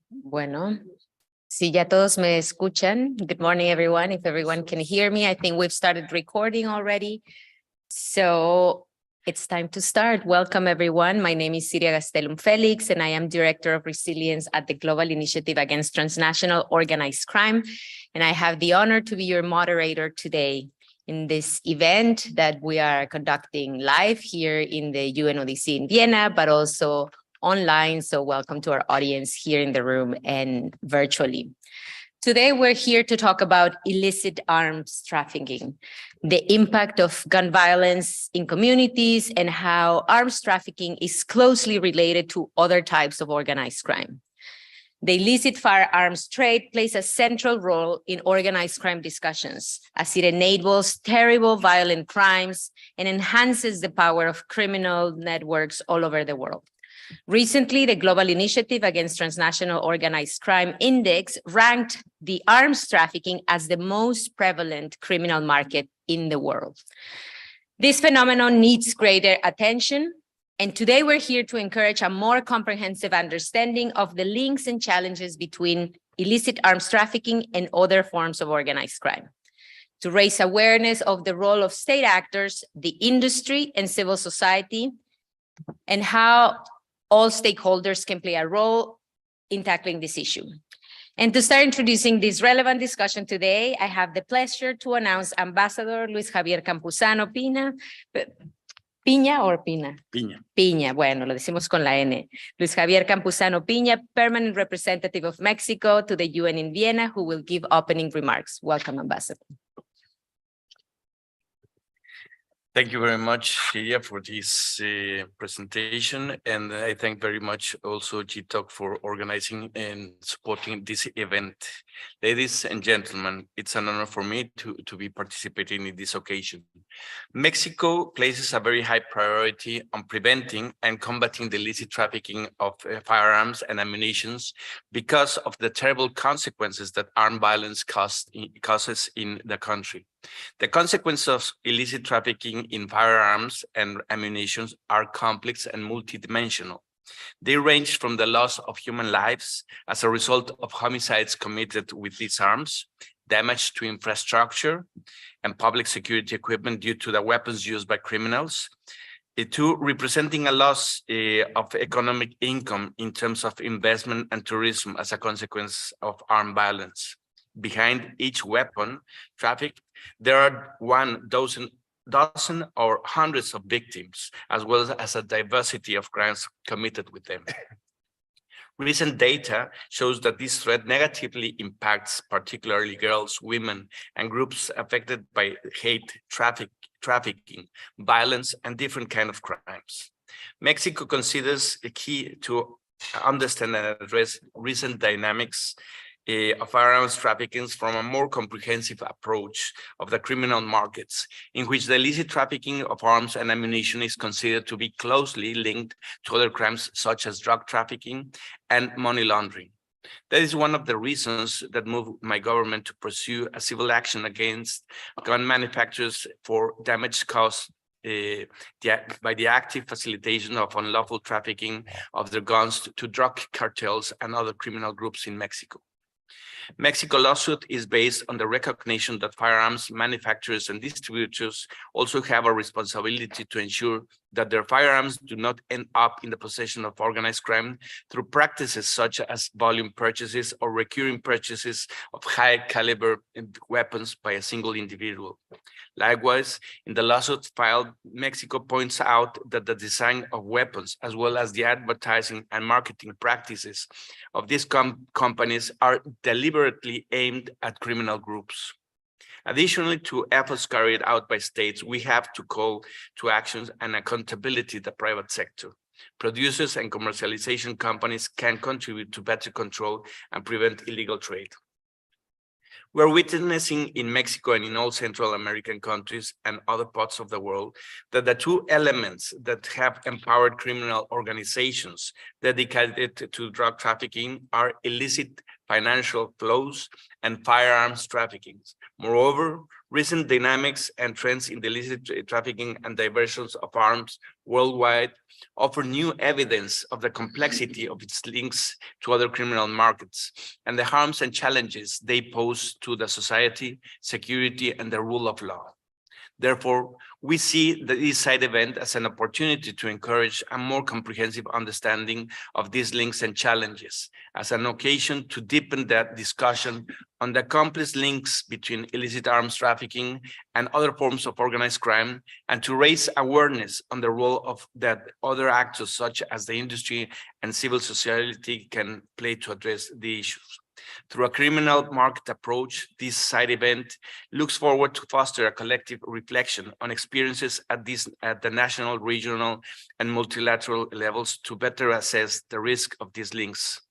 Bueno, si ya todos me escuchan, good morning, everyone. If everyone can hear me, I think we've started recording already. So it's time to start. Welcome, everyone. My name is Siria Gastelum Felix, and I am Director of Resilience at the Global Initiative Against Transnational Organized Crime. And I have the honor to be your moderator today in this event that we are conducting live here in the UNODC in Vienna, but also online. So welcome to our audience here in the room and virtually. Today, we're here to talk about illicit arms trafficking, the impact of gun violence in communities, and how arms trafficking is closely related to other types of organized crime. The illicit firearms trade plays a central role in organized crime discussions, as it enables terrible violent crimes and enhances the power of criminal networks all over the world. Recently, the Global Initiative Against Transnational Organized Crime Index ranked the arms trafficking as the most prevalent criminal market in the world. This phenomenon needs greater attention, and today we're here to encourage a more comprehensive understanding of the links and challenges between illicit arms trafficking and other forms of organized crime, to raise awareness of the role of state actors, the industry, and civil society, and how all stakeholders can play a role in tackling this issue. And to start introducing this relevant discussion today, I have the pleasure to announce Ambassador Luis Javier Campuzano Pina. ¿Piña or Pina? Piña. Piña, bueno, lo decimos con la N. Luis Javier Campuzano Piña, Permanent Representative of Mexico to the UN in Vienna, who will give opening remarks. Welcome, Ambassador. Thank you very much, Siria, for this presentation. And I thank very much also GI-TOC for organizing and supporting this event. Ladies and gentlemen, it's an honor for me to be participating in this occasion. Mexico places a very high priority on preventing and combating the illicit trafficking of firearms and ammunition because of the terrible consequences that armed violence causes in the country. The consequences of illicit trafficking in firearms and ammunition are complex and multidimensional. They range from the loss of human lives as a result of homicides committed with these arms, damage to infrastructure and public security equipment due to the weapons used by criminals, to representing a loss of economic income in terms of investment and tourism as a consequence of armed violence. Behind each weapon traffic, there are dozen or hundreds of victims, as well as a diversity of crimes committed with them. Recent data shows that this threat negatively impacts particularly girls, women, and groups affected by hate, trafficking, violence, and different kinds of crimes. Mexico considers a key to understand and address recent dynamics of firearms trafficking from a more comprehensive approach of the criminal markets, in which the illicit trafficking of arms and ammunition is considered to be closely linked to other crimes such as drug trafficking and money laundering. That is one of the reasons that moved my government to pursue a civil action against gun manufacturers for damage caused by the active facilitation of unlawful trafficking of their guns to drug cartels and other criminal groups in Mexico. Mexico lawsuit is based on the recognition that firearms manufacturers and distributors also have a responsibility to ensure that their firearms do not end up in the possession of organized crime through practices such as volume purchases or recurring purchases of high caliber weapons by a single individual. Likewise, in the lawsuit filed, Mexico points out that the design of weapons, as well as the advertising and marketing practices of these companies, are deliberately aimed at criminal groups. Additionally to efforts carried out by states, we have to call to actions and accountability the private sector. Producers and commercialization companies can contribute to better control and prevent illegal trade. We're witnessing in Mexico and in all Central American countries and other parts of the world that the two elements that have empowered criminal organizations dedicated to drug trafficking are illicit financial flows, and firearms trafficking. Moreover, recent dynamics and trends in the illicit trafficking and diversions of arms worldwide offer new evidence of the complexity of its links to other criminal markets and the harms and challenges they pose to the society, security, and the rule of law. Therefore, we see this side event as an opportunity to encourage a more comprehensive understanding of these links and challenges, as an occasion to deepen that discussion on the complex links between illicit arms trafficking and other forms of organized crime, and to raise awareness on the role of that other actors such as the industry and civil society can play to address the issues. Through a criminal market approach, this side event looks forward to foster a collective reflection on experiences at the national, regional, and multilateral levels to better assess the risk of these links.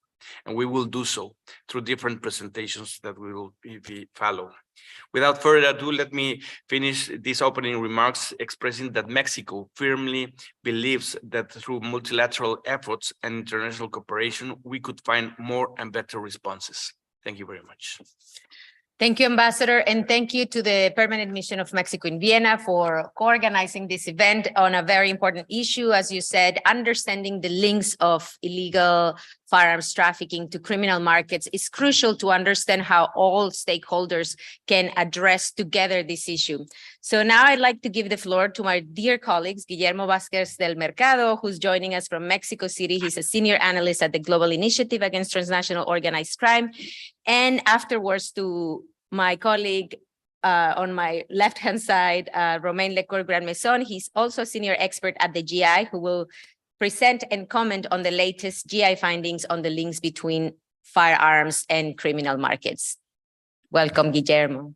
And we will do so through different presentations that we will follow. Without further ado, let me finish these opening remarks expressing that Mexico firmly believes that through multilateral efforts and international cooperation, we could find more and better responses. Thank you very much. Thank you, Ambassador, and thank you to the Permanent Mission of Mexico in Vienna for co-organizing this event on a very important issue. As you said, understanding the links of illegal firearms trafficking to criminal markets is crucial to understand how all stakeholders can address together this issue. So now I'd like to give the floor to my dear colleagues, Guillermo Vázquez del Mercado, who's joining us from Mexico City. He's a senior analyst at the Global Initiative Against Transnational Organized Crime. And afterwards to my colleague on my left-hand side, Romain Lecoeur-Grandmaison. He's also a senior expert at the GI who will present and comment on the latest GI findings on the links between firearms and criminal markets. Welcome, Guillermo.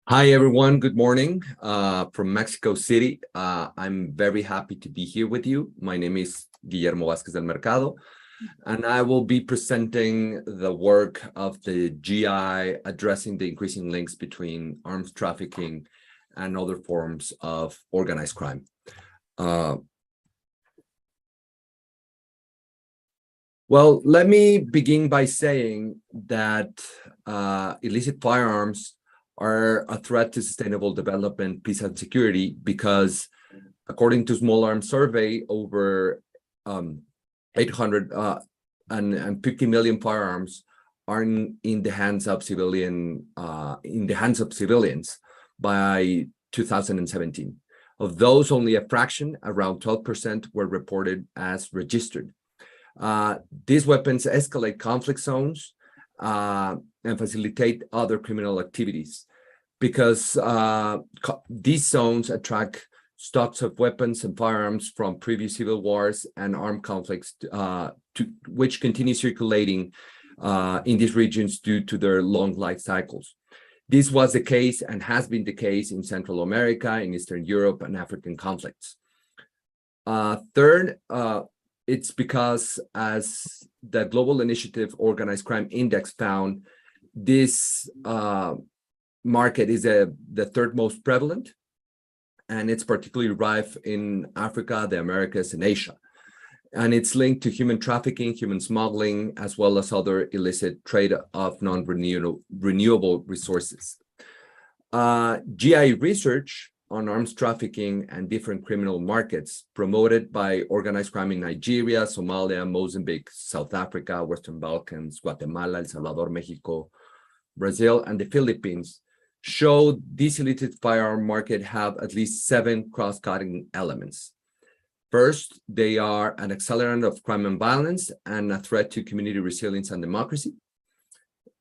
Hi, everyone. Good morning from Mexico City. I'm very happy to be here with you. My name is Guillermo Vázquez del Mercado, and I will be presenting the work of the GI addressing the increasing links between arms trafficking and other forms of organized crime. Well, let me begin by saying that illicit firearms are a threat to sustainable development, peace, and security because, according to Small Arms Survey, over 850 million firearms are in the hands of civilians by 2017. Of those, only a fraction, around 12%, were reported as registered. These weapons escalate conflict zones and facilitate other criminal activities because these zones attract stocks of weapons and firearms from previous civil wars and armed conflicts which continue circulating in these regions due to their long life cycles. This was the case and has been the case in Central America, in Eastern Europe, and African conflicts. Third, it's because, as the Global Initiative Organized Crime Index found, this market is the third most prevalent, and it's particularly rife in Africa, the Americas, and Asia. And it's linked to human trafficking, human smuggling, as well as other illicit trade of non-renewable resources. GI research on arms trafficking and different criminal markets promoted by organized crime in Nigeria, Somalia, Mozambique, South Africa, Western Balkans, Guatemala, El Salvador, Mexico, Brazil, and the Philippines show this illicit firearm market have at least 7 cross-cutting elements. First, they are an accelerant of crime and violence and a threat to community resilience and democracy.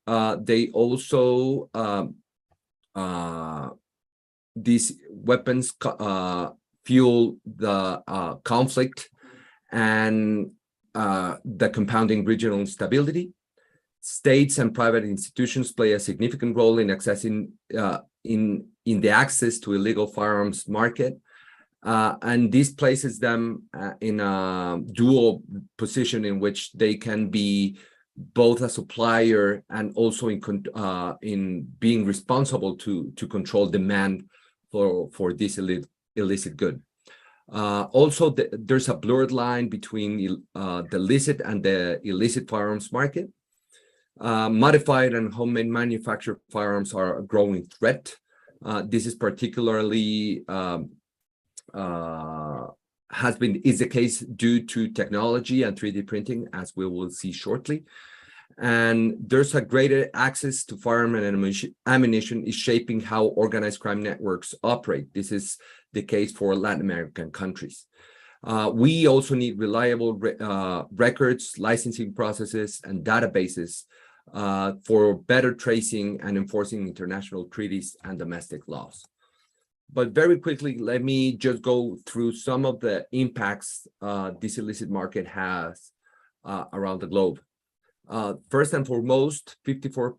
They also, these weapons fuel the conflict and the compounding regional instability. States and private institutions play a significant role in accessing in the access to illegal firearms market. And this places them in a dual position in which they can be both a supplier and also in being responsible to control demand for this illicit good. Also, there's a blurred line between the licit and the illicit firearms market. Modified and homemade manufactured firearms are a growing threat. This is particularly is the case due to technology and 3D printing, as we will see shortly. And there's a greater access to firearm and ammunition is shaping how organized crime networks operate. This is the case for Latin American countries. We also need reliable records, licensing processes, and databases for better tracing and enforcing international treaties and domestic laws. But very quickly, let me just go through some of the impacts this illicit market has around the globe. First and foremost, 54%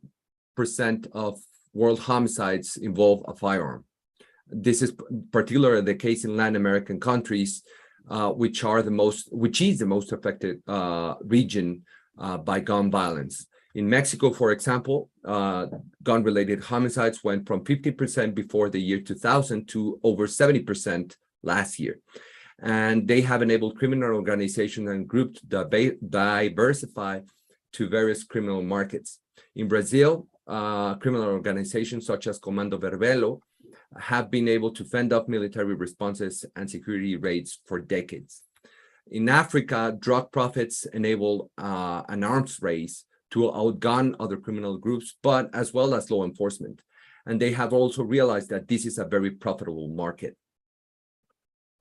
of world homicides involve a firearm. This is particularly the case in Latin American countries, which is the most affected region by gun violence. In Mexico, for example, gun-related homicides went from 50% before the year 2000 to over 70% last year. And they have enabled criminal organizations and groups to diversify to various criminal markets. In Brazil, criminal organizations such as Comando Vermelho have been able to fend off military responses and security raids for decades. In Africa, drug profits enable an arms race to outgun other criminal groups, but as well as law enforcement. And they have also realized that this is a very profitable market.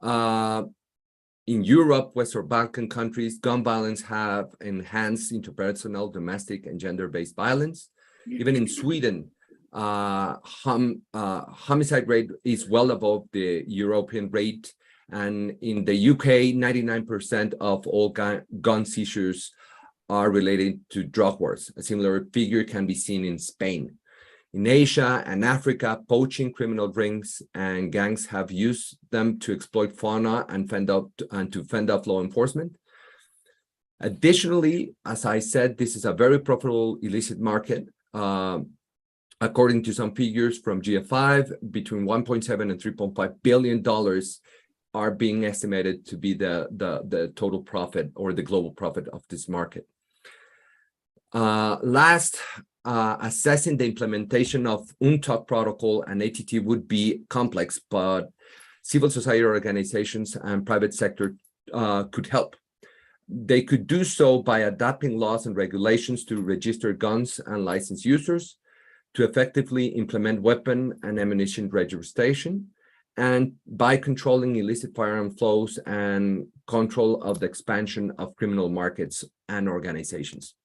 In Europe, Western Balkan countries, gun violence have enhanced interpersonal, domestic, and gender-based violence. Even in Sweden, homicide rate is well above the European rate. And in the UK, 99% of all gun seizures are related to drug wars. A similar figure can be seen in Spain. In Asia and Africa, poaching criminal rings and gangs have used them to exploit fauna and to fend off law enforcement. Additionally, as I said, this is a very profitable illicit market. According to some figures from GFI, between $1.7 and $3.5 billion are being estimated to be the total profit or the global profit of this market. Assessing the implementation of UNTOC protocol and ATT would be complex, but civil society organizations and private sector could help. They could do so by adopting laws and regulations to register guns and licensed users, to effectively implement weapon and ammunition registration, and by controlling illicit firearm flows and control of the expansion of criminal markets and organizations.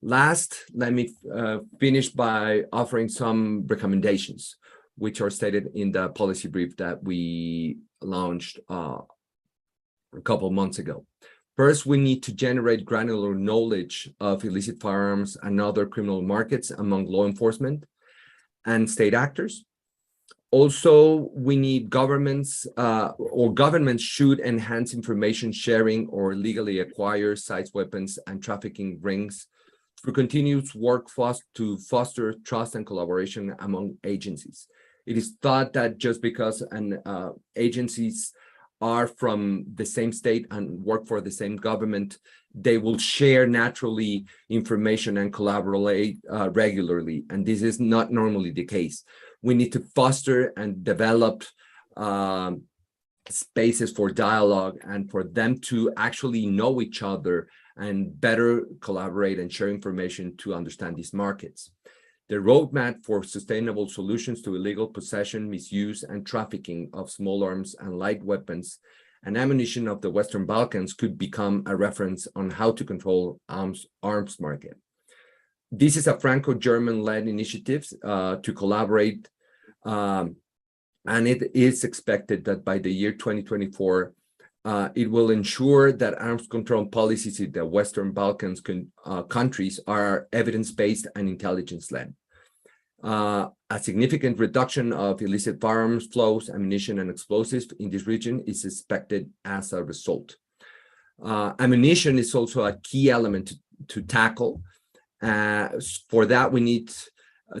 Last, let me finish by offering some recommendations, which are stated in the policy brief that we launched a couple of months ago. First, we need to generate granular knowledge of illicit firearms and other criminal markets among law enforcement and state actors. Also, we need governments should enhance information sharing or legally acquire size weapons and trafficking rings through continuous work to foster trust and collaboration among agencies. It is thought that just because agencies are from the same state and work for the same government, they will share naturally information and collaborate regularly. And this is not normally the case. We need to foster and develop spaces for dialogue and for them to actually know each other and better collaborate and share information to understand these markets. The roadmap for sustainable solutions to illegal possession, misuse, and trafficking of small arms and light weapons and ammunition of the Western Balkans could become a reference on how to control arms market. This is a Franco-German-led initiative to collaborate, and it is expected that by the year 2024, it will ensure that arms control policies in the Western Balkans countries are evidence-based and intelligence-led. A significant reduction of illicit firearms flows, ammunition, and explosives in this region is expected as a result. Ammunition is also a key element to tackle. For that, we need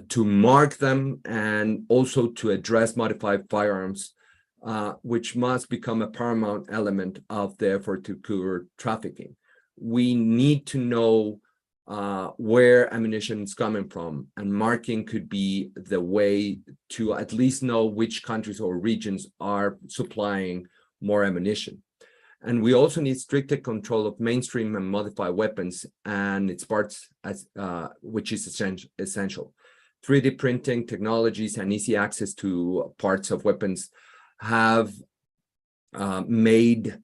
to mark them and also to address modified firearms, which must become a paramount element of the effort to cure trafficking. We need to know where ammunition is coming from, and marking could be the way to at least know which countries or regions are supplying more ammunition. And we also need stricter control of mainstream and modified weapons and its parts, as which is essential. 3D printing technologies and easy access to parts of weapons have made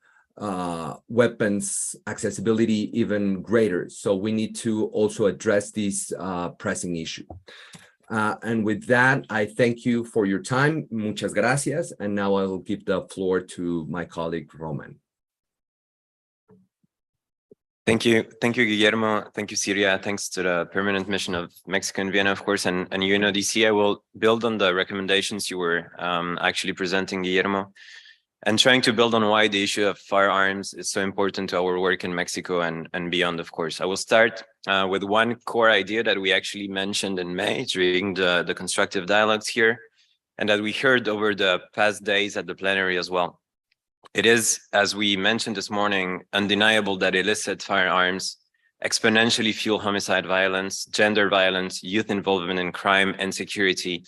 weapons accessibility even greater. So we need to also address this pressing issue. And with that, I thank you for your time. Muchas gracias. And now I will give the floor to my colleague, Roman. Thank you, Guillermo. Thank you, Syria. Thanks to the permanent mission of Mexico and Vienna, of course, and UNODC. I will build on the recommendations you were actually presenting, Guillermo, and trying to build on why the issue of firearms is so important to our work in Mexico and beyond, of course. I will start with one core idea that we actually mentioned in May during the constructive dialogues here, and that we heard over the past days at the plenary as well. It is, as we mentioned this morning, undeniable that illicit firearms exponentially fuel homicide violence, gender violence, youth involvement in crime and security,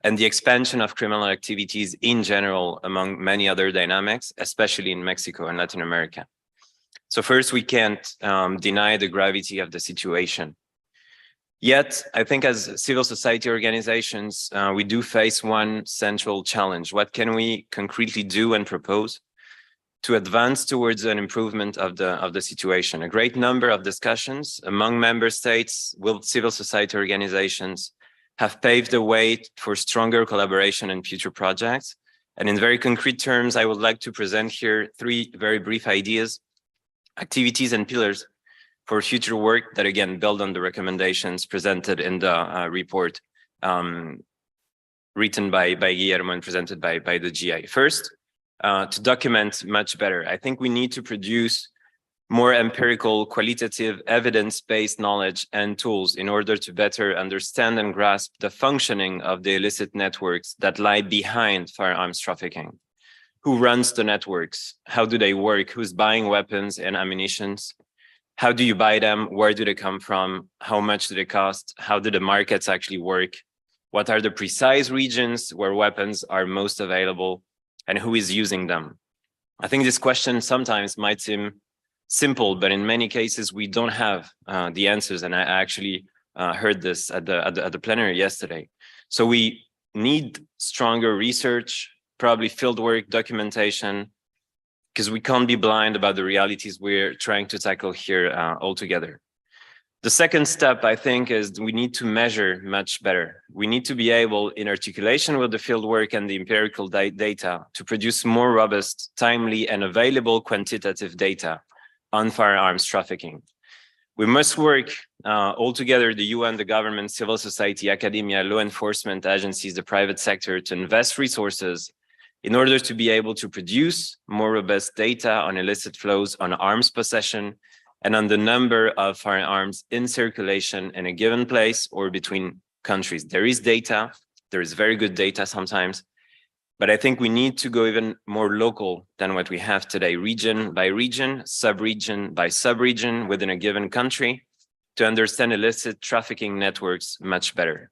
and the expansion of criminal activities in general, among many other dynamics, especially in Mexico and Latin America. So first, we can't deny the gravity of the situation. Yet, I think as civil society organizations, we do face one central challenge. What can we concretely do and propose to advance towards an improvement of the situation? A great number of discussions among member states with civil society organizations have paved the way for stronger collaboration in future projects. And in very concrete terms, I would like to present here three very brief ideas, activities and pillars for future work that again build on the recommendations presented in the report written by Guillermo and presented by the GI. First, to document much better. I think we need to produce more empirical, qualitative, evidence-based knowledge and tools in order to better understand and grasp the functioning of the illicit networks that lie behind firearms trafficking. Who runs the networks? How do they work? Who's buying weapons and ammunitions? How do you buy them? Where do they come from? How much do they cost? How do the markets actually work? What are the precise regions where weapons are most available? And who is using them? I think this question sometimes might seem simple, but in many cases we don't have the answers. And I actually heard this at the plenary yesterday. So we need stronger research, probably fieldwork, documentation, because we can't be blind about the realities we're trying to tackle here altogether. The second step, I think, is we need to measure much better. We need to be able, in articulation with the fieldwork and the empirical data, to produce more robust, timely, and available quantitative data on firearms trafficking. We must work all together, the UN, the government, civil society, academia, law enforcement agencies, the private sector, to invest resources in order to be able to produce more robust data on illicit flows, on arms possession, and on the number of firearms in circulation in a given place or between countries. There is data, there is very good data sometimes, but I think we need to go even more local than what we have today, region by region, sub-region by sub-region within a given country, to understand illicit trafficking networks much better.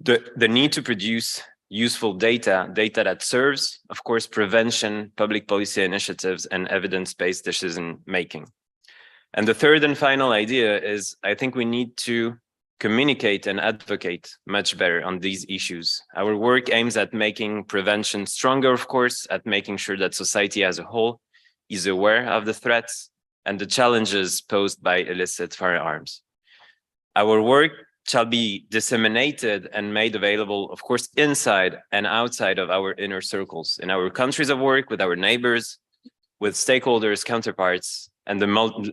The need to produce useful data that serves, of course, prevention, public policy initiatives, and evidence-based decision-making. And the third and final idea is, I think we need to communicate and advocate much better on these issues. Our work aims at making prevention stronger, of course, at making sure that society as a whole is aware of the threats and the challenges posed by illicit firearms. Our work shall be disseminated and made available, of course, inside and outside of our inner circles, in our countries of work, with our neighbors, with stakeholders, counterparts, and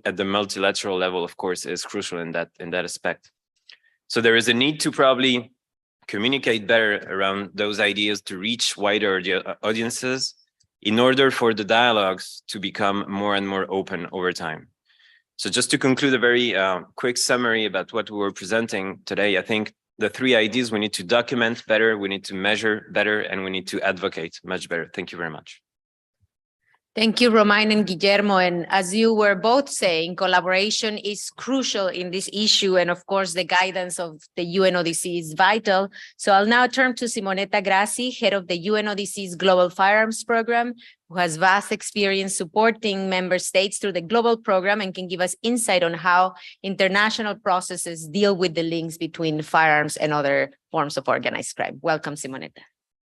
at the multilateral level, of course, is crucial in that aspect. So there is a need to probably communicate better around those ideas to reach wider audiences in order for the dialogues to become more and more open over time. So just to conclude a very quick summary about what we were presenting today, I think the three ideas: we need to document better, we need to measure better, and we need to advocate much better. Thank you very much. Thank you, Romain and Guillermo. And as you were both saying, collaboration is crucial in this issue. And of course, the guidance of the UNODC is vital. So I'll now turn to Simonetta Grassi, head of the UNODC's Global Firearms Program, who has vast experience supporting member states through the global program and can give us insight on how international processes deal with the links between firearms and other forms of organized crime. Welcome, Simonetta.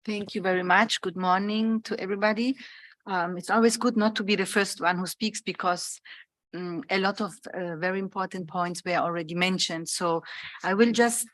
Thank you very much. Good morning to everybody. It's always good not to be the first one who speaks because a lot of very important points were already mentioned. So I will just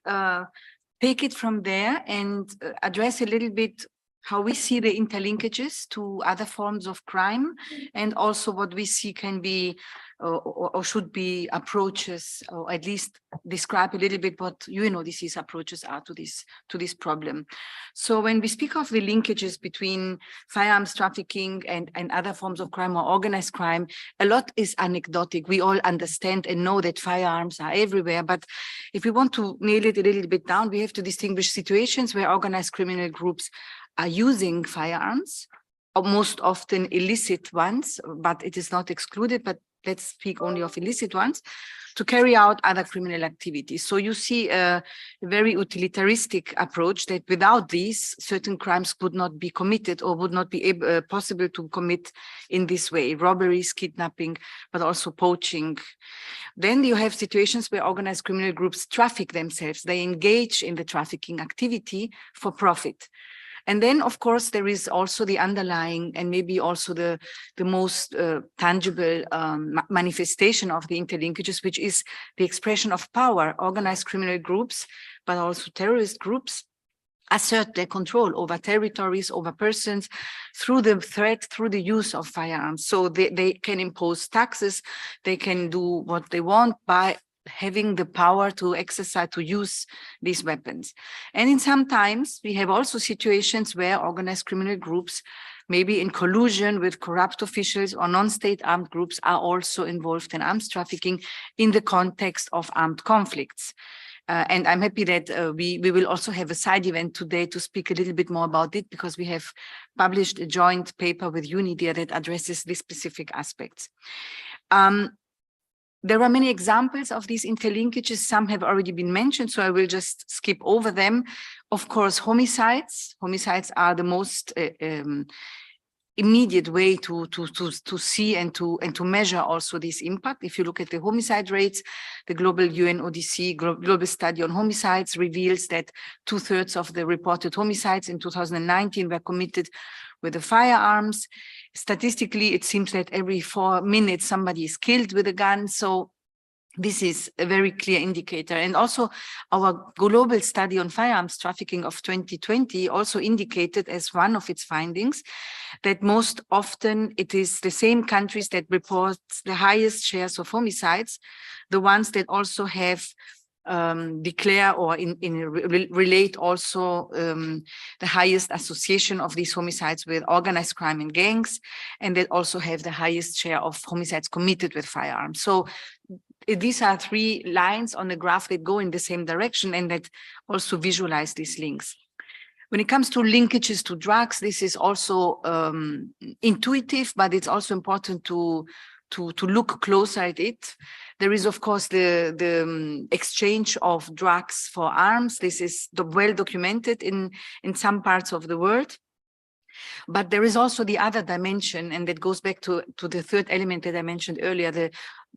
take it from there and address a little bit how we see the interlinkages to other forms of crime, and also what we see can be or should be approaches, or at least describe a little bit what UNODC's approaches are to this problem. So when we speak of the linkages between firearms trafficking and other forms of crime or organized crime, a lot is anecdotic. We all understand and know that firearms are everywhere, but if we want to nail it a little bit down, we have to distinguish situations where organized criminal groups are using firearms, or most often illicit ones, but it is not excluded, but let's speak only of illicit ones, to carry out other criminal activities. So you see a very utilitaristic approach that without these, certain crimes would not be committed or would not be possible to commit in this way: robberies, kidnapping, but also poaching. Then you have situations where organized criminal groups traffic themselves. They engage in the trafficking activity for profit. And then, of course, there is also the underlying and maybe also the most tangible manifestation of the interlinkages, which is the expression of power. Organized criminal groups, but also terrorist groups, assert their control over territories, over persons, through the threat, through the use of firearms. So they can impose taxes, they can do what they want by having the power to exercise, to use these weapons. And in sometimes we have also situations where organized criminal groups, maybe in collusion with corrupt officials or non-state armed groups, are also involved in arms trafficking in the context of armed conflicts. And I'm happy that we will also have a side event today to speak a little bit more about it, because we have published a joint paper with UNIDIA that addresses these specific aspects. There are many examples of these interlinkages. Some have already been mentioned, so I will just skip over them. Of course, homicides. Homicides are the most immediate way to see and to measure also this impact. If you look at the homicide rates, the global UNODC global study on homicides reveals that 2/3 of the reported homicides in 2019 were committed with the firearms. Statistically, it seems that every 4 minutes somebody is killed with a gun. So this is a very clear indicator. And also our global study on firearms trafficking of 2020 also indicated as one of its findings that most often it is the same countries that report the highest shares of homicides, the ones that also have declare or relate also the highest association of these homicides with organized crime and gangs, and that also have the highest share of homicides committed with firearms. So these are 3 lines on the graph that go in the same direction and that also visualize these links. When it comes to linkages to drugs, this is also intuitive, but it's also important to look closer at it. There is, of course, the exchange of drugs for arms. This is well documented in some parts of the world. But there is also the other dimension, and that goes back to the third element that I mentioned earlier, the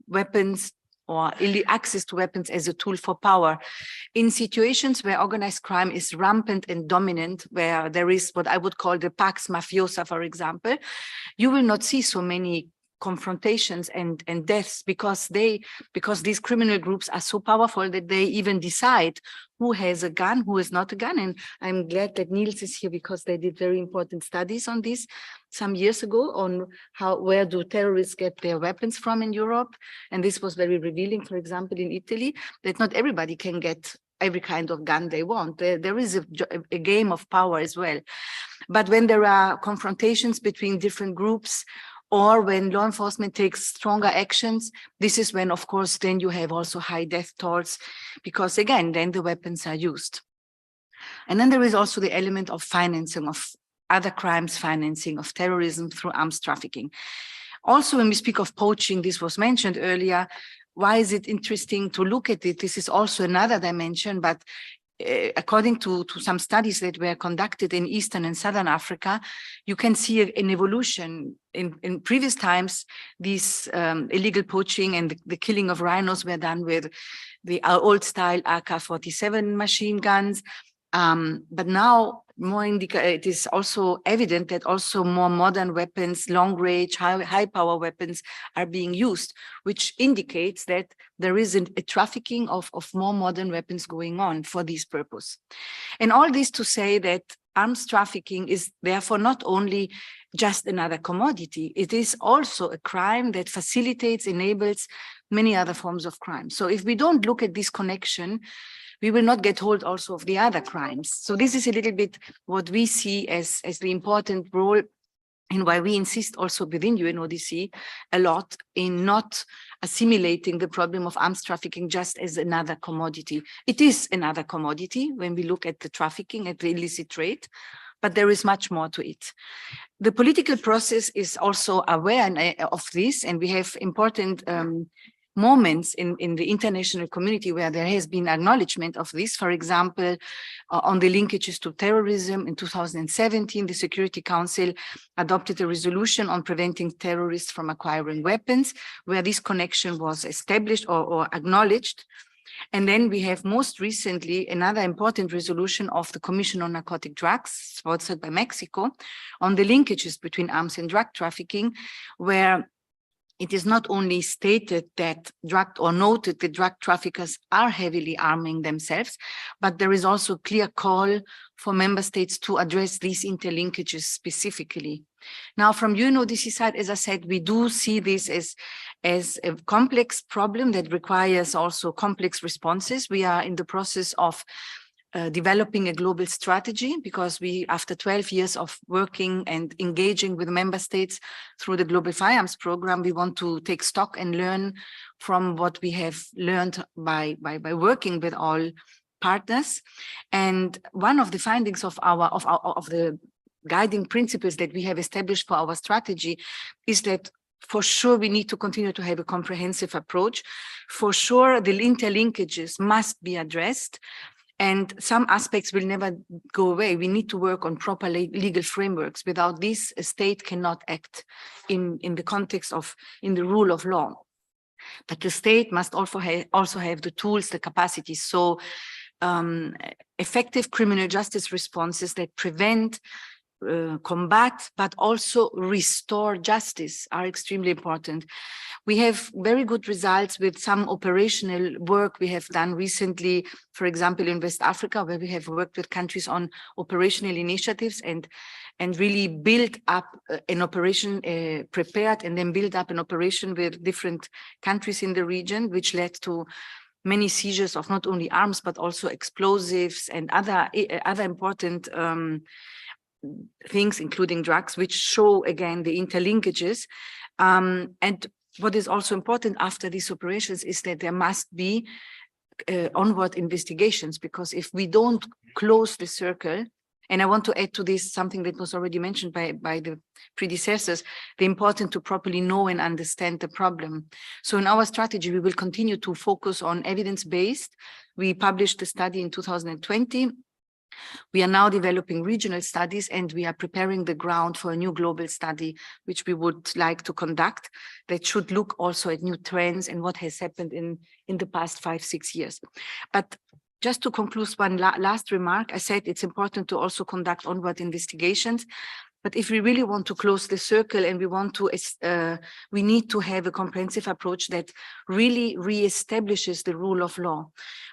weapons or access to weapons as a tool for power. In situations where organized crime is rampant and dominant, where there is what I would call the pax mafiosa, for example, you will not see so many confrontations and deaths because these criminal groups are so powerful that they even decide who has a gun, who is not a gun. And I'm glad that Niels is here because they did very important studies on this some years ago on where do terrorists get their weapons from in Europe. And this was very revealing, for example, in Italy, that not everybody can get every kind of gun they want. There is a game of power as well. But when there are confrontations between different groups, or when law enforcement takes stronger actions, this is when, of course, then you have also high death tolls, because again, then the weapons are used. And then there is also the element of financing of other crimes, financing of terrorism through arms trafficking. Also, when we speak of poaching, this was mentioned earlier. Why is it interesting to look at it? This is also another dimension, but according to some studies that were conducted in Eastern and Southern Africa, you can see an evolution. In previous times, these illegal poaching and the killing of rhinos were done with the old style AK-47 machine guns. But now it is also evident that also more modern weapons, long range, high power weapons are being used, which indicates that there is a trafficking of more modern weapons going on for this purpose. And all this to say that arms trafficking is therefore not only just another commodity, it is also a crime that facilitates, enables many other forms of crime. So if we don't look at this connection, we will not get hold also of the other crimes. So this is a little bit what we see as the important role, and why we insist also within UNODC a lot in not assimilating the problem of arms trafficking just as another commodity. It is another commodity when we look at the trafficking, at the illicit trade, but there is much more to it. The political process is also aware of this, and we have important moments in the international community where there has been acknowledgement of this. For example, on the linkages to terrorism in 2017, the Security Council adopted a resolution on preventing terrorists from acquiring weapons, where this connection was established or acknowledged. And then we have most recently another important resolution of the Commission on Narcotic Drugs, sponsored by Mexico, on the linkages between arms and drug trafficking, where it is not only stated that noted that drug traffickers are heavily arming themselves, but there is also a clear call for member states to address these interlinkages specifically. Now, from UNODC side, as I said, we do see this as a complex problem that requires also complex responses. We are in the process of developing a global strategy, because we, after 12 years of working and engaging with member states through the Global Firearms Program, we want to take stock and learn from what we have learned by working with all partners. And one of the findings of the guiding principles that we have established for our strategy is that for sure we need to continue to have a comprehensive approach. For sure, the interlinkages must be addressed, and some aspects will never go away. We need to work on proper legal frameworks. Without this, a state cannot act in the context of, in the rule of law. But the state must also have the tools, the capacities. So effective criminal justice responses that prevent, combat, but also restore justice are extremely important. We have very good results with some operational work we have done recently, for example, in West Africa, where we have worked with countries on operational initiatives and really build up an operation, prepared and then build up an operation with different countries in the region, which led to many seizures of not only arms, but also explosives and other important things, including drugs, which show again the interlinkages. And what is also important after these operations is that there must be onward investigations, because if we don't close the circle, and I want to add to this something that was already mentioned by the predecessors, the important to properly know and understand the problem. So in our strategy, we will continue to focus on evidence-based. We published a study in 2020. We are now developing regional studies, and we are preparing the ground for a new global study, which we would like to conduct, that should look also at new trends and what has happened in the past 5-6 years. But just to conclude one last remark, I said it's important to also conduct onward investigations. But if we really want to close the circle and we want to, we need to have a comprehensive approach that really reestablishes the rule of law.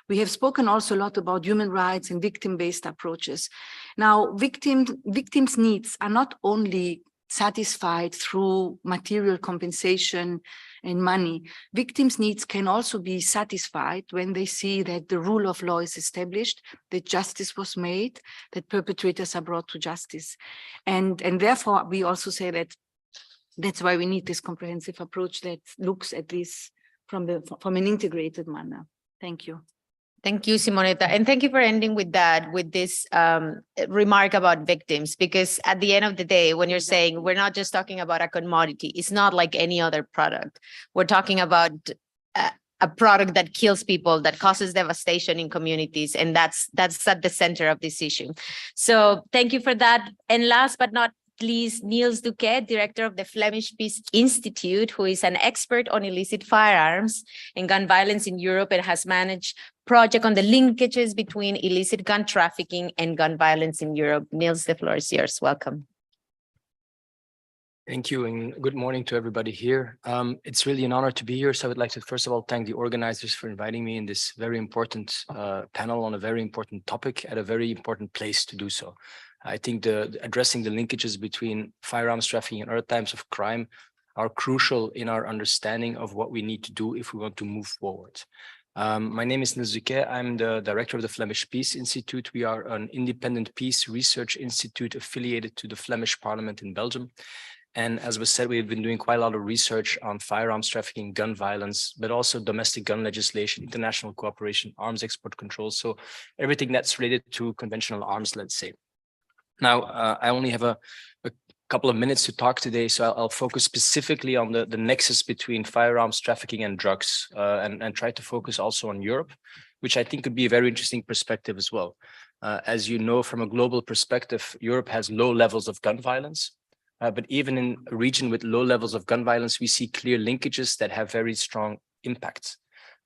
We have spoken also a lot about human rights and victim-based approaches. Now, victims' needs are not only satisfied through material compensation and money. Victims' needs can also be satisfied when they see that the rule of law is established, that justice was made, that perpetrators are brought to justice. And therefore, we also say that that's why we need this comprehensive approach that looks at this from an integrated manner. Thank you. Thank you, Simonetta. And thank you for ending with that, with this remark about victims, because at the end of the day, when you're saying we're not just talking about a commodity, it's not like any other product. We're talking about a product that kills people, that causes devastation in communities. And that's at the center of this issue. So thank you for that. And last but not least, Niels Duquet, director of the Flemish Peace Institute, who is an expert on illicit firearms and gun violence in Europe and has managed project on the linkages between illicit gun trafficking and gun violence in Europe. Niels, the floor is yours. Welcome. Thank you, and good morning to everybody here. It's really an honor to be here. So I would like to first of all thank the organizers for inviting me in this very important panel on a very important topic at a very important place to do so. I think addressing the linkages between firearms trafficking and other types of crime are crucial in our understanding of what we need to do if we want to move forward. My name is Niels Duquet. I'm the director of the Flemish Peace Institute. We are an independent peace research institute affiliated to the Flemish Parliament in Belgium. And as was said, we've been doing quite a lot of research on firearms trafficking, gun violence, but also domestic gun legislation, international cooperation, arms export control. So everything that's related to conventional arms, let's say. Now, I only have a couple of minutes to talk today, so I'll focus specifically on the nexus between firearms trafficking and drugs, and try to focus also on Europe, which I think could be a very interesting perspective as well. As you know, from a global perspective, Europe has low levels of gun violence. But even in a region with low levels of gun violence, we see clear linkages that have very strong impacts.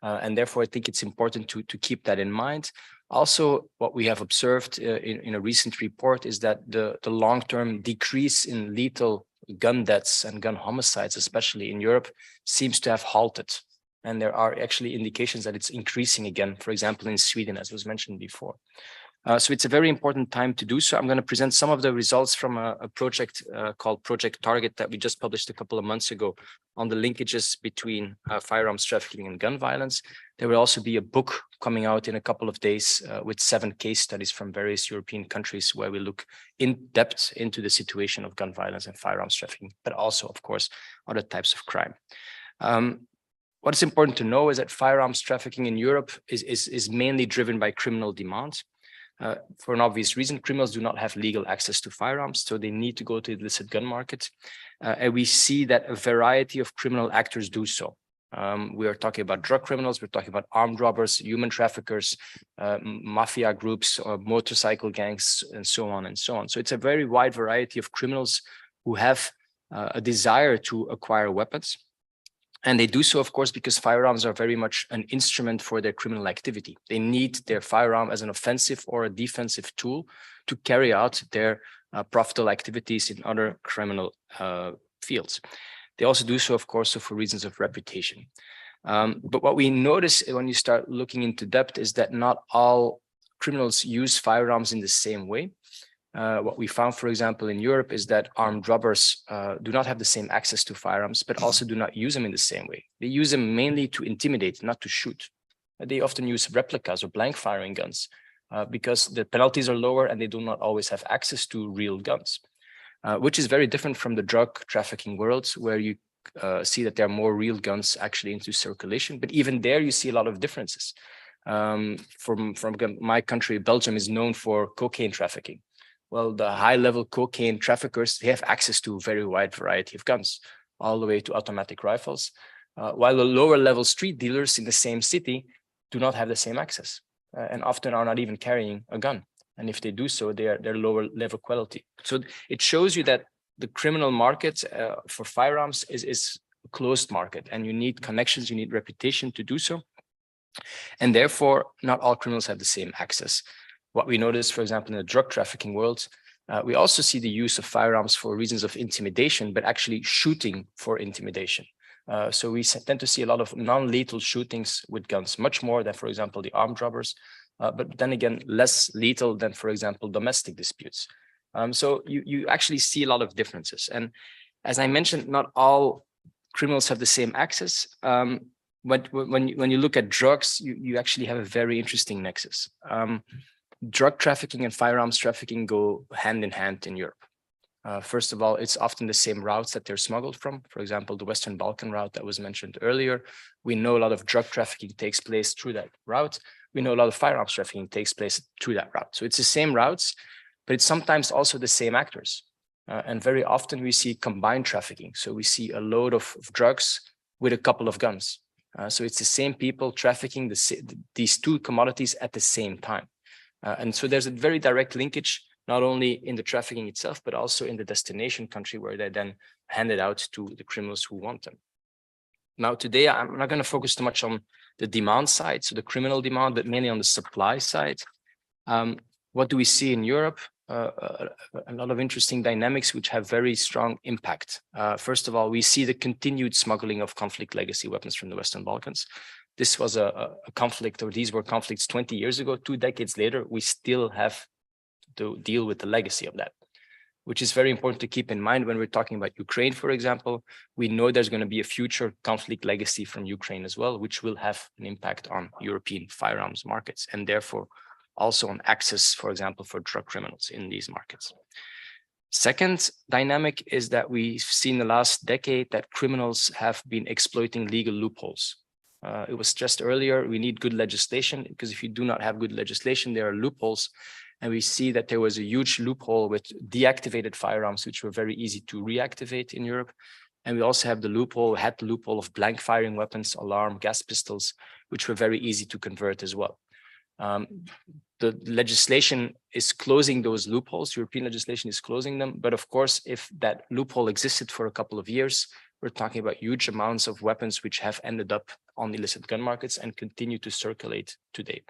And therefore, I think it's important to keep that in mind. Also, what we have observed in a recent report is that the long-term decrease in lethal gun deaths and gun homicides, especially in Europe, seems to have halted. And there are actually indications that it's increasing again, for example, in Sweden, as was mentioned before. So it's a very important time to do so. I'm going to present some of the results from a project called Project Target that we just published a couple of months ago on the linkages between firearms trafficking and gun violence. There will also be a book coming out in a couple of days with 7 case studies from various European countries where we look in depth into the situation of gun violence and firearms trafficking, but also, of course, other types of crime. What is important to know is that firearms trafficking in Europe is mainly driven by criminal demand. For an obvious reason, criminals do not have legal access to firearms, so they need to go to the illicit gun market. And we see that a variety of criminal actors do so. We are talking about drug criminals, we're talking about armed robbers, human traffickers, mafia groups, or motorcycle gangs, and so on and so on. So it's a very wide variety of criminals who have a desire to acquire weapons. And they do so, of course, because firearms are very much an instrument for their criminal activity. They need their firearm as an offensive or a defensive tool to carry out their profitable activities in other criminal fields. They also do so, of course, for reasons of reputation. But what we notice when you start looking into depth is that not all criminals use firearms in the same way. What we found, for example, in Europe is that armed robbers do not have the same access to firearms, but also do not use them in the same way. They use them mainly to intimidate, not to shoot. They often use replicas or blank firing guns because the penalties are lower and they do not always have access to real guns, which is very different from the drug trafficking world, where you see that there are more real guns actually into circulation. But even there, you see a lot of differences. From my country, Belgium is known for cocaine trafficking. Well, the high-level cocaine traffickers, they have access to a very wide variety of guns, all the way to automatic rifles, while the lower-level street dealers in the same city do not have the same access and often are not even carrying a gun. And if they do so, they're lower-level quality. So it shows you that the criminal market for firearms is a closed market, and you need connections, you need reputation to do so. And therefore, not all criminals have the same access. What we notice, for example, in the drug trafficking world, we also see the use of firearms for reasons of intimidation, but actually shooting for intimidation. So we tend to see a lot of non-lethal shootings with guns, much more than, for example, the armed robbers, but then again, less lethal than, for example, domestic disputes. So you actually see a lot of differences. And as I mentioned, not all criminals have the same access. But when you look at drugs, you actually have a very interesting nexus. Drug trafficking and firearms trafficking go hand in hand in Europe. First of all, it's often the same routes that they're smuggled from. For example, the Western Balkan route that was mentioned earlier. We know a lot of drug trafficking takes place through that route, we know a lot of firearms trafficking takes place through that route. So it's the same routes, but it's sometimes also the same actors. And very often we see combined trafficking. So we see a load of drugs with a couple of guns. So it's the same people trafficking these two commodities at the same time. And so there's a very direct linkage, not only in the trafficking itself, but also in the destination country where they then hand it out to the criminals who want them. Now, today, I'm not going to focus too much on the demand side, so the criminal demand, but mainly on the supply side. What do we see in Europe? A lot of interesting dynamics which have very strong impact. First of all, we see the continued smuggling of conflict legacy weapons from the Western Balkans. This was a conflict, or these were conflicts 20 years ago. 2 decades later, we still have to deal with the legacy of that, which is very important to keep in mind when we're talking about Ukraine, for example. We know there's going to be a future conflict legacy from Ukraine as well, which will have an impact on European firearms markets and therefore also on access, for example, for drug criminals in these markets. Second dynamic is that we've seen the last decade that criminals have been exploiting legal loopholes. It was stressed earlier, we need good legislation, because if you do not have good legislation, there are loopholes. And we see that there was a huge loophole with deactivated firearms, which were very easy to reactivate in Europe. And we also have the loophole, of blank firing weapons, alarm, gas pistols, which were very easy to convert as well. The legislation is closing those loopholes. European legislation is closing them. But of course, if that loophole existed for a couple of years, we're talking about huge amounts of weapons which have ended up on illicit gun markets and continue to circulate today.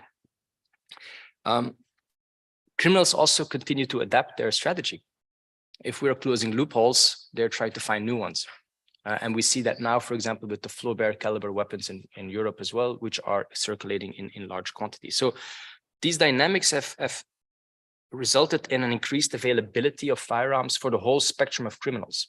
Criminals also continue to adapt their strategy. If we're closing loopholes, they're trying to find new ones. And we see that now, for example, with the Flaubert caliber weapons in Europe as well, which are circulating in large quantities. So these dynamics have resulted in an increased availability of firearms for the whole spectrum of criminals.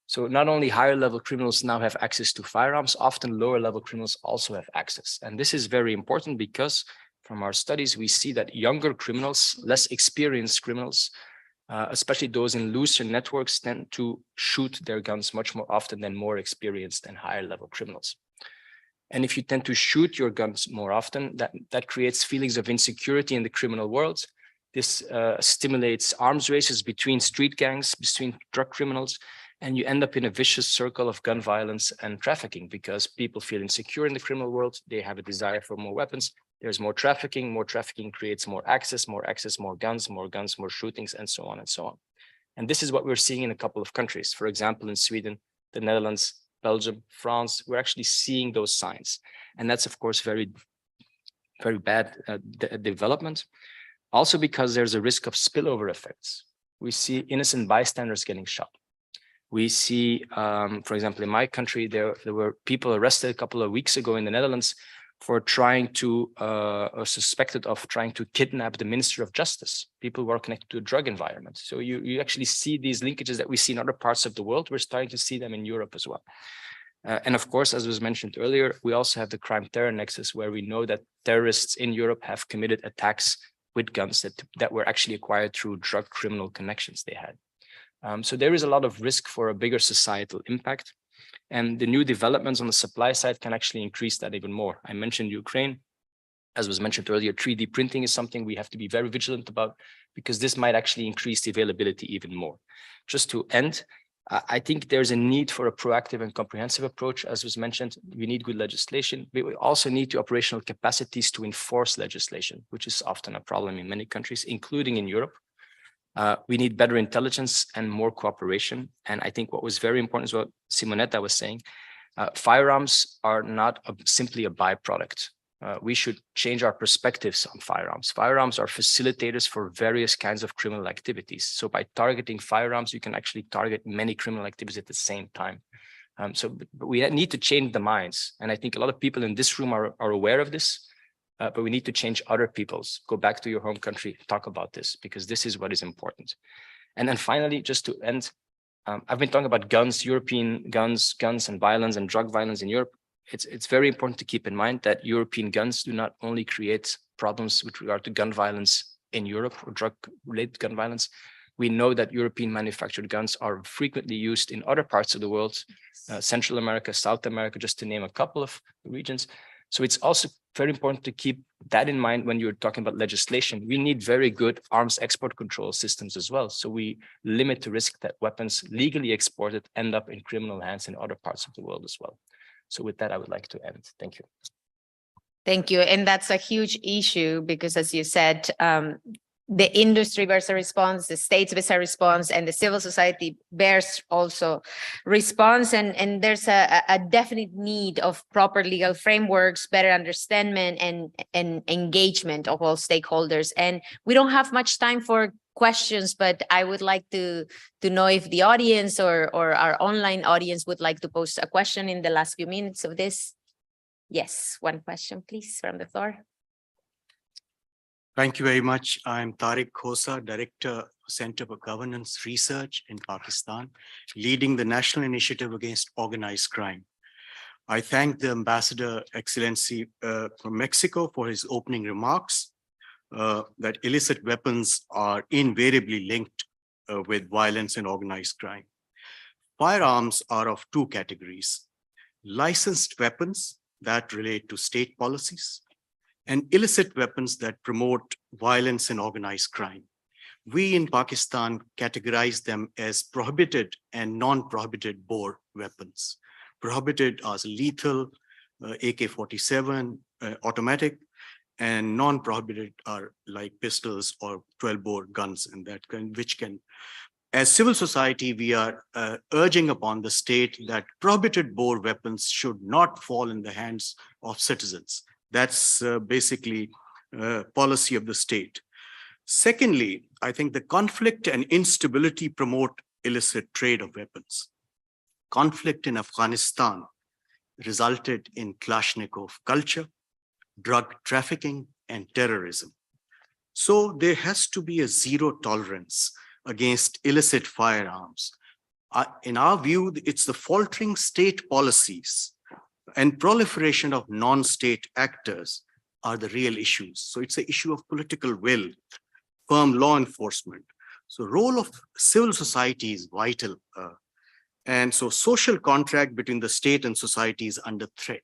So not only higher level criminals now have access to firearms, often lower level criminals also have access. And this is very important because from our studies, we see that younger criminals, less experienced criminals, especially those in looser networks, tend to shoot their guns much more often than more experienced and higher level criminals. And if you tend to shoot your guns more often, that creates feelings of insecurity in the criminal world. This stimulates arms races between street gangs, between drug criminals, and you end up in a vicious circle of gun violence and trafficking because people feel insecure in the criminal world. They have a desire for more weapons. There's more trafficking creates more access, more guns, more shootings, and so on and so on. And this is what we're seeing in a couple of countries. For example, in Sweden, the Netherlands, Belgium, France, we're actually seeing those signs. And that's, of course, very, very bad development. Also because there's a risk of spillover effects. We see innocent bystanders getting shot. We see, for example, in my country, there were people arrested a couple of weeks ago in the Netherlands for trying to, or suspected of trying to kidnap the Minister of Justice, people who are connected to a drug environment. So you actually see these linkages that we see in other parts of the world. We're starting to see them in Europe as well. And of course, as was mentioned earlier, we also have the crime-terror nexus, where we know that terrorists in Europe have committed attacks with guns that were actually acquired through drug criminal connections they had. So there is a lot of risk for a bigger societal impact. And the new developments on the supply side can actually increase that even more. I mentioned Ukraine. As was mentioned earlier, 3D printing is something we have to be very vigilant about because this might actually increase the availability even more. Just to end, I think there's a need for a proactive and comprehensive approach. As was mentioned, we need good legislation, but we also need the operational capacities to enforce legislation, which is often a problem in many countries, including in Europe. We need better intelligence and more cooperation. And I think what was very important is what Simonetta was saying. Firearms are not simply a byproduct. We should change our perspectives on firearms. Firearms are facilitators for various kinds of criminal activities. So by targeting firearms, you can actually target many criminal activities at the same time. But we need to change the minds. And I think a lot of people in this room are aware of this. But we need to change other people's. Go back to your home country, talk about this, because this is what is important. And then finally, just to end, I've been talking about guns, European guns and violence and drug violence in Europe. It's very important to keep in mind that European guns do not only create problems with regard to gun violence in Europe or drug-related gun violence. We know that European manufactured guns are frequently used in other parts of the world, Central America, South America, just to name a couple of regions. So it's also very important to keep that in mind when you're talking about legislation. We need very good arms export control systems as well. So we limit the risk that weapons legally exported end up in criminal hands in other parts of the world as well. So with that, I would like to end. Thank you. Thank you. And that's a huge issue because, as you said, the industry bears a response, the states bears a response, and the civil society bears also response. And there's a definite need of proper legal frameworks, better understanding and engagement of all stakeholders. And we don't have much time for questions, but I would like to know if the audience or our online audience would like to post a question in the last few minutes of this. Yes, one question, please, from the floor. Thank you very much. I'm Tariq Khosa, Director, Center for Governance Research in Pakistan, leading the National Initiative Against Organized Crime. I thank the Ambassador Excellency from Mexico for his opening remarks that illicit weapons are invariably linked with violence and organized crime. Firearms are of two categories: licensed weapons that relate to state policies, and illicit weapons that promote violence and organized crime. We in Pakistan categorize them as prohibited and non-prohibited bore weapons. Prohibited as lethal, AK-47, automatic, and non-prohibited are like pistols or 12-bore guns, and that which can. As civil society, we are urging upon the state that prohibited bore weapons should not fall in the hands of citizens. That's basically policy of the state. Secondly, I think the conflict and instability promote illicit trade of weapons. Conflict in Afghanistan resulted in Kalashnikov culture, drug trafficking, and terrorism. So there has to be a zero tolerance against illicit firearms. In our view, it's the faltering state policies and proliferation of non-state actors are the real issues. So it's an issue of political will, firm law enforcement. So role of civil society is vital. And so social contract between the state and society is under threat.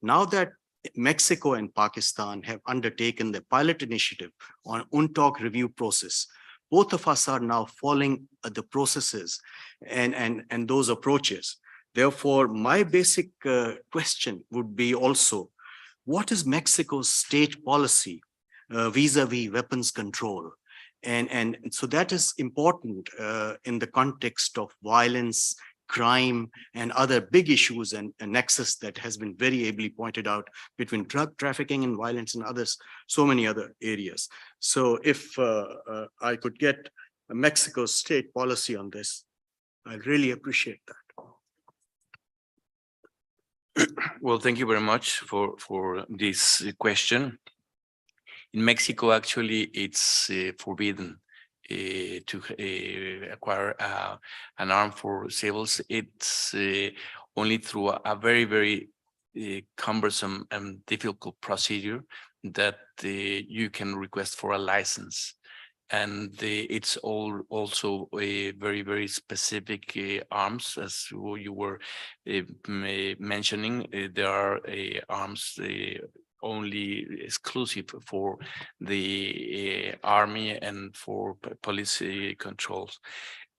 Now that Mexico and Pakistan have undertaken the pilot initiative on UNTOC review process, both of us are now following the processes and those approaches. Therefore, my basic question would be also, what is Mexico's state policy vis-a-vis weapons control? And so that is important in the context of violence, crime, and other big issues and a nexus that has been very ably pointed out between drug trafficking and violence and others, so many other areas. So if I could get Mexico's state policy on this, I'd really appreciate that. Well, thank you very much for this question. In Mexico, actually, it's forbidden to acquire an arm for civils. It's only through a very, very cumbersome and difficult procedure that you can request for a license. And it's also a very, very specific arms, as you were mentioning. There are arms only exclusive for the army and for police controls.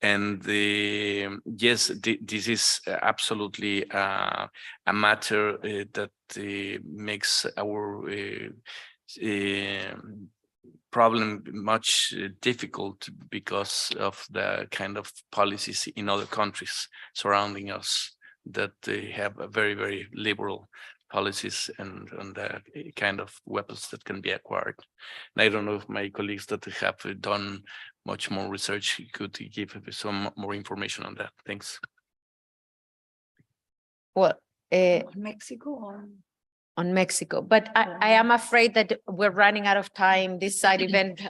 And yes, this is absolutely a matter that makes our problem much difficult because of the kind of policies in other countries surrounding us that they have a very, very liberal policies and the kind of weapons that can be acquired. And I don't know if my colleagues that have done much more research could give some more information on that. Thanks. Well, Mexico or? On Mexico, but I am afraid that we're running out of time. This side event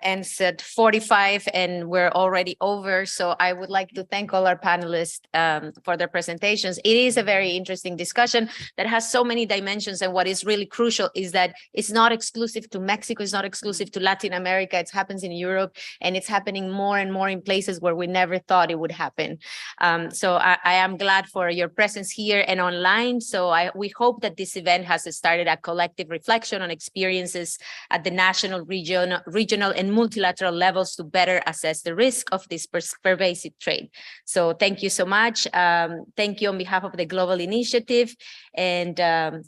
ends at 45 and we're already over. So I would like to thank all our panelists for their presentations. It is a very interesting discussion that has so many dimensions. And what is really crucial is that it's not exclusive to Mexico. It's not exclusive to Latin America. It happens in Europe and it's happening more and more in places where we never thought it would happen. So I am glad for your presence here and online. So we hope that this event has has started a collective reflection on experiences at the national, regional, and multilateral levels to better assess the risk of this pervasive trade. So thank you so much. Thank you on behalf of the Global Initiative. And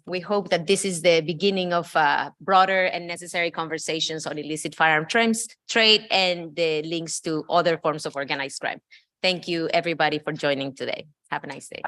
we hope that this is the beginning of broader and necessary conversations on illicit firearm trade and the links to other forms of organized crime. Thank you, everybody, for joining today. Have a nice day.